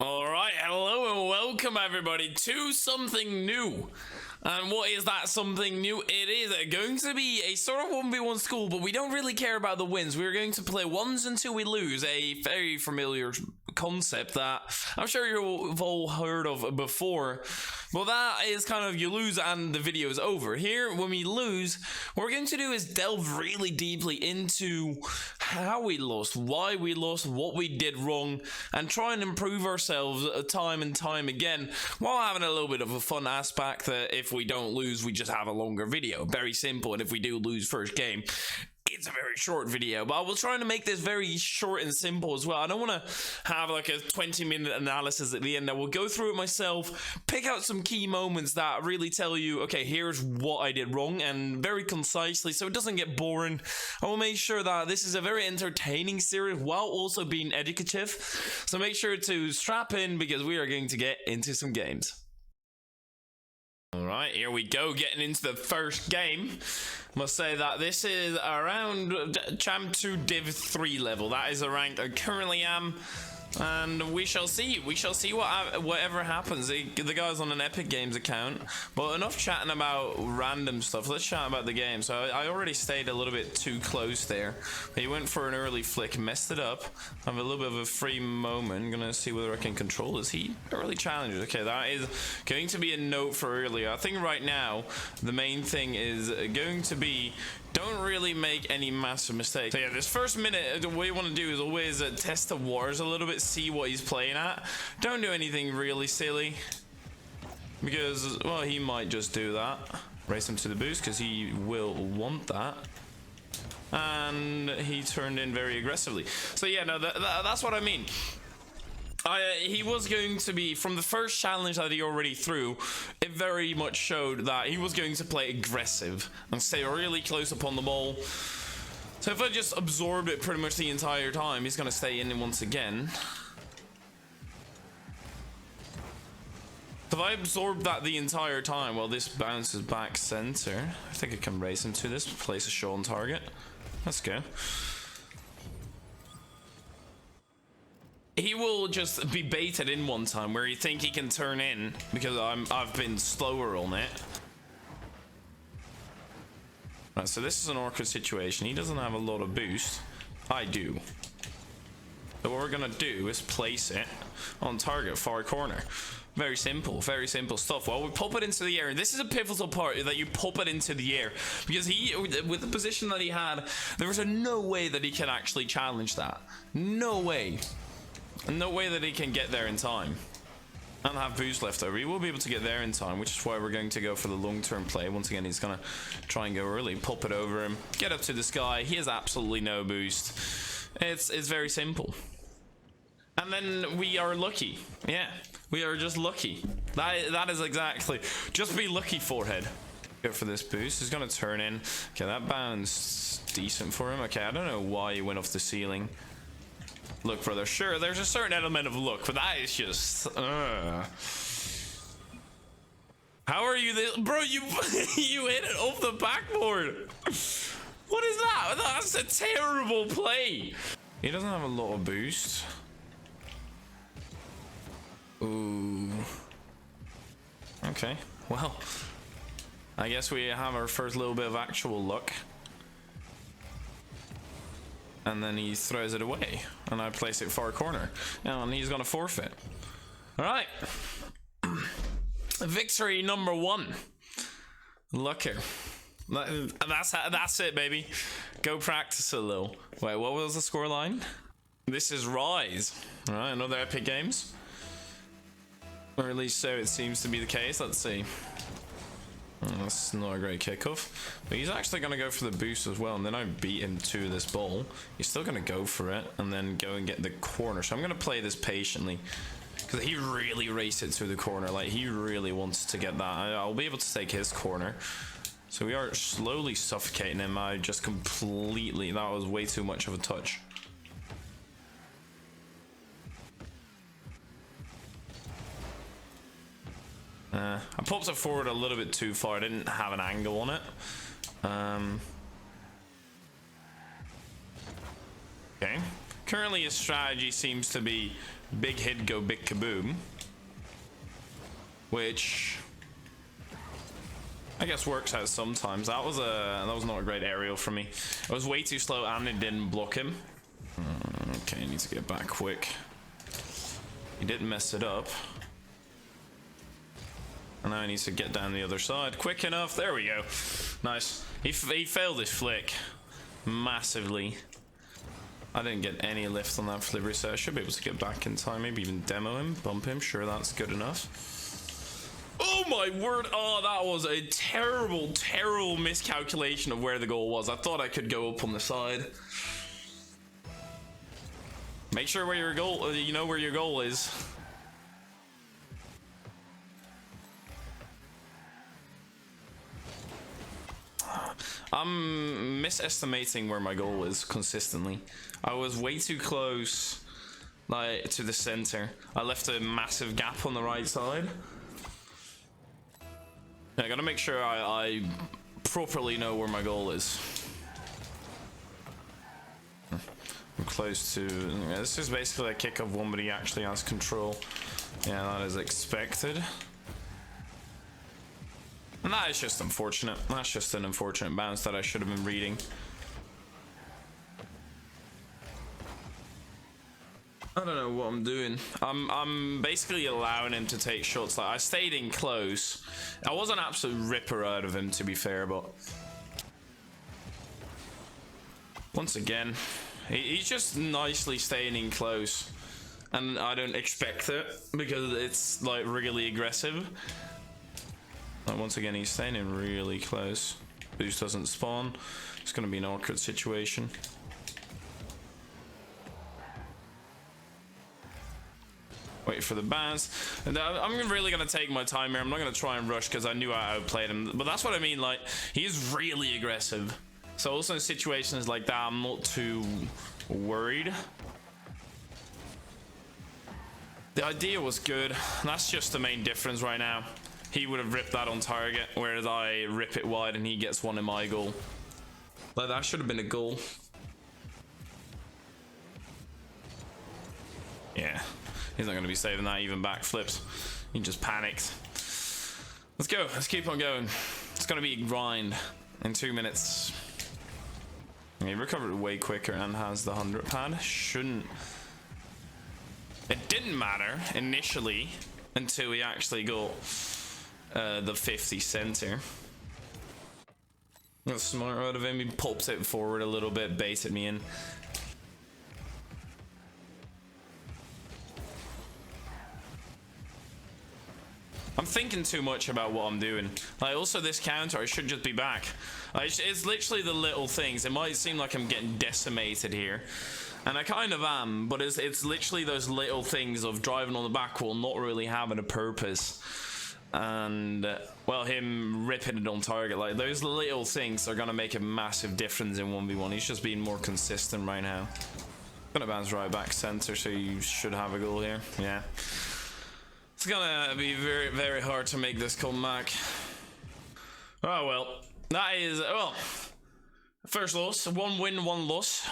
All right, hello and welcome everybody to something new. And what is that something new? It is going to be a sort of 1v1 school, but we don't really care about the wins. We're going to play ones until we lose, a very familiar concept that I'm sure you've all heard of before. Well, that is kind of you lose and the video is over. Here, when we lose, what we're going to do is delve really deeply into how we lost, why we lost, what we did wrong, and try and improve ourselves time and time again, while having a little bit of a fun aspect that if we don't lose, we just have a longer video. Very simple, and if we do lose first game, it's a very short video, but I will try to make this very short and simple as well. I don't want to have like a 20-minute analysis at the end. I will go through it myself, pick out some key moments that really tell you, okay, here's what I did wrong, and very concisely, so it doesn't get boring. I will make sure that this is a very entertaining series while also being educative. So make sure to strap in because we are going to get into some games. Alright, here we go, getting into the first game. Must say that this is around Champ 2 Div 3 level. That is the rank I currently am. And we shall see whatever happens. The guy's on an Epic Games account. But enough chatting about random stuff. Let's chat about the game. So I already stayed a little bit too close there. He went for an early flick, messed it up. I have a little bit of a free moment. Gonna see whether I can control this. He early challenges. Okay, that is going to be a note for earlier. I think right now the main thing is going to be don't really make any massive mistakes. So yeah, this first minute, what you want to do is always test the waters a little bit, see what he's playing at. Don't do anything really silly, because, well, he might just do that. Race him to the boost, because he will want that. And he turned in very aggressively. So yeah, no, that's what I mean. He was going to be, from the first challenge that he already threw, it very much showed that he was going to play aggressive and stay really close upon the ball. So if I just absorbed it pretty much the entire time, he's going to stay in once again. If I absorb that the entire time, well, this bounces back center. I think I can race into this, place a shot on target. Let's go. He will just be baited in one time where you think he can turn in because I've been slower on it. Right, so this is an awkward situation. He doesn't have a lot of boost. I do. So what we're gonna do is place it on target far corner. Very simple stuff. Well, we pop it into the air, and this is a pivotal part, that you pop it into the air, because he, with the position that he had, there was no way that he can actually challenge that. No way. No way that he can get there in time and have boost left over. He will be able to get there in time, which is why we're going to go for the long-term play. Once again, he's going to try and go early, pop it over him, get up to the sky. He has absolutely no boost. It's very simple. And then we are lucky. Yeah, we are just lucky. That is exactly. Just be lucky, forehead. Go for this boost. He's going to turn in. Okay, that bounce decent for him. Okay, I don't know why he went off the ceiling. Look, brother, sure, there's a certain element of luck, but that is just... How are you this... Bro, you you hit it off the backboard. What is that? That's a terrible play. He doesn't have a lot of boost. Ooh. Okay, well, I guess we have our first little bit of actual luck. And then he throws it away, and I place it far corner, and he's gonna forfeit. All right, victory number 1. Lucky. That's it, baby. Go practice a little. Wait, what was the scoreline? This is Rise. All right, another Epic Games, or at least so it seems to be the case. Let's see. That's not a great kickoff, but he's actually going to go for the boost as well, and then I beat him to this ball. He's still going to go for it and then go and get the corner, so I'm going to play this patiently because he really raced it to the corner. Like, he really wants to get that. I'll be able to take his corner, so we are slowly suffocating him. I just completely, that was way too much of a touch. I popped it forward a little bit too far. I didn't have an angle on it. Okay. Currently his strategy seems to be big hit, go big kaboom. Which I guess works out sometimes. That was not a great aerial for me. It was way too slow and it didn't block him. Okay, I need to get back quick. He didn't mess it up. And now I need to get down the other side quick enough. There we go. Nice. He failed his flick massively. I didn't get any lift on that delivery, so I should be able to get back in time. Maybe even demo him, bump him. Sure, that's good enough. Oh my word. Oh, that was a terrible, terrible miscalculation of where the goal was. I thought I could go up on the side. Make sure where your goal, you know where your goal is. I'm misestimating where my goal is consistently. I was way too close, like, to the center. I left a massive gap on the right side. I gotta make sure I properly know where my goal is. I'm close to... Yeah, this is basically a kick of one, but he actually has control. Yeah, that is expected. And that is just unfortunate. That's just an unfortunate bounce that I should have been reading. I don't know what I'm doing. I'm basically allowing him to take shots. Like, I stayed in close. I was an absolute ripper out of him, to be fair, but once again, he's just nicely staying in close, and I don't expect it because it's like really aggressive. Like, once again, he's staying in really close. Boost doesn't spawn. It's gonna be an awkward situation. Wait for the bounce. And I'm really gonna take my time here. I'm not gonna try and rush because I knew I outplayed him. But that's what I mean. Like, he's really aggressive. So also in situations like that, I'm not too worried. The idea was good. That's just the main difference right now. He would have ripped that on target, whereas I rip it wide and he gets one in my goal. Like, that should have been a goal. Yeah. He's not going to be saving that even backflips. He just panicked. Let's go. Let's keep on going. It's going to be a grind in 2 minutes. He recovered way quicker and has the 100 pad. Shouldn't... It didn't matter initially until he actually got the 50 center. That's smart out of him. He pops it forward a little bit, baited me in. I'm thinking too much about what I'm doing. Like, also this counter, I should just be back. It's literally the little things. It might seem like I'm getting decimated here, and I kind of am, but it's literally those little things of driving on the back wall, not really having a purpose. And, well, him ripping it on target. Like, those little things are going to make a massive difference in 1v1. He's just being more consistent right now. Gonna bounce right back center, so you should have a goal here. Yeah. It's gonna be very, very hard to make this comeback. Oh well, that is, well, first loss, 1 win, 1 loss.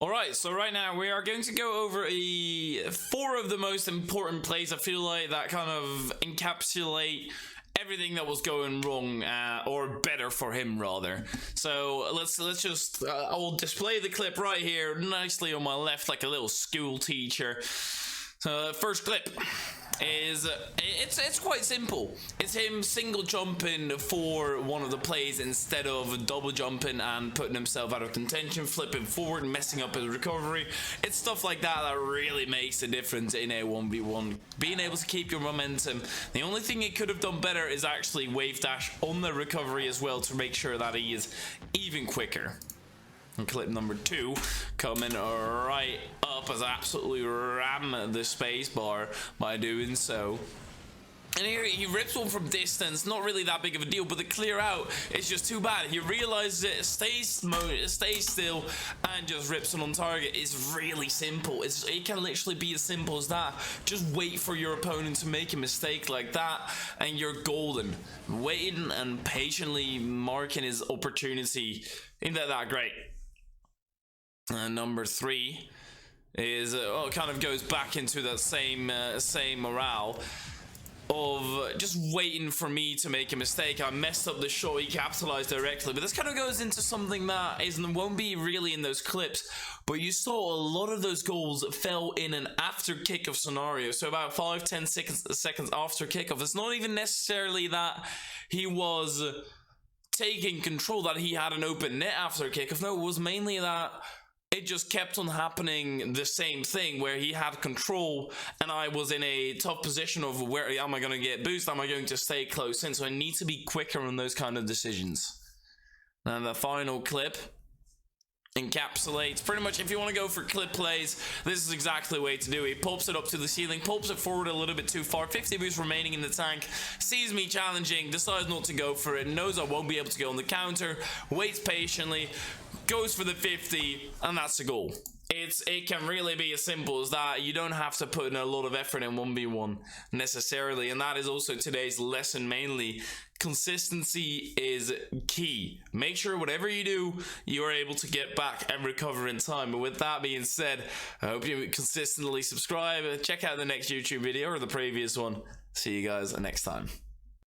Alright, so right now we are going to go over 4 of the most important plays. I feel like that kind of encapsulate everything that was going wrong, or better for him rather. So let's just, I will display the clip right here nicely on my left like a little school teacher. So the first clip is, it's quite simple. It's him single jumping for one of the plays instead of double jumping and putting himself out of contention, flipping forward and messing up his recovery. It's stuff like that that really makes a difference in a 1v1. Being able to keep your momentum. The only thing he could have done better is actually wave dash on the recovery as well to make sure that he is even quicker. And clip number 2 coming right up as I absolutely ram the space bar by doing so. And here he rips one from distance, not really that big of a deal, but the clear out is just too bad. He realizes it, stays still, and just rips it on target. It's really simple. It can literally be as simple as that. Just wait for your opponent to make a mistake like that, and you're golden. Waiting and patiently marking his opportunity. Isn't that great? Number 3. is kind of goes back into that same morale of just waiting for me to make a mistake. I messed up the shot, he capitalized directly, but this kind of goes into something that won't be really in those clips, but you saw a lot of those goals fell in an after kickoff scenario, so about 5-10 seconds after kickoff. It's not even necessarily that he was taking control, that he had an open net after kickoff. No, it was mainly that it just kept on happening, the same thing where he had control and I was in a tough position of where am I going to get boost, am I going to stay close in, so I need to be quicker on those kind of decisions. And the final clip encapsulates pretty much, if you want to go for clip plays, this is exactly the way to do it. He pops it up to the ceiling, pops it forward a little bit too far, 50 boost remaining in the tank, sees me challenging, decides not to go for it, knows I won't be able to go on the counter, waits patiently, goes for the 50, and that's a goal. It can really be as simple as that. You don't have to put in a lot of effort in 1v1 necessarily, and that is also today's lesson mainly. Consistency is key. Make sure whatever you do, you are able to get back and recover in time. But with that being said, I hope you consistently subscribe, check out the next YouTube video or the previous one. See you guys next time.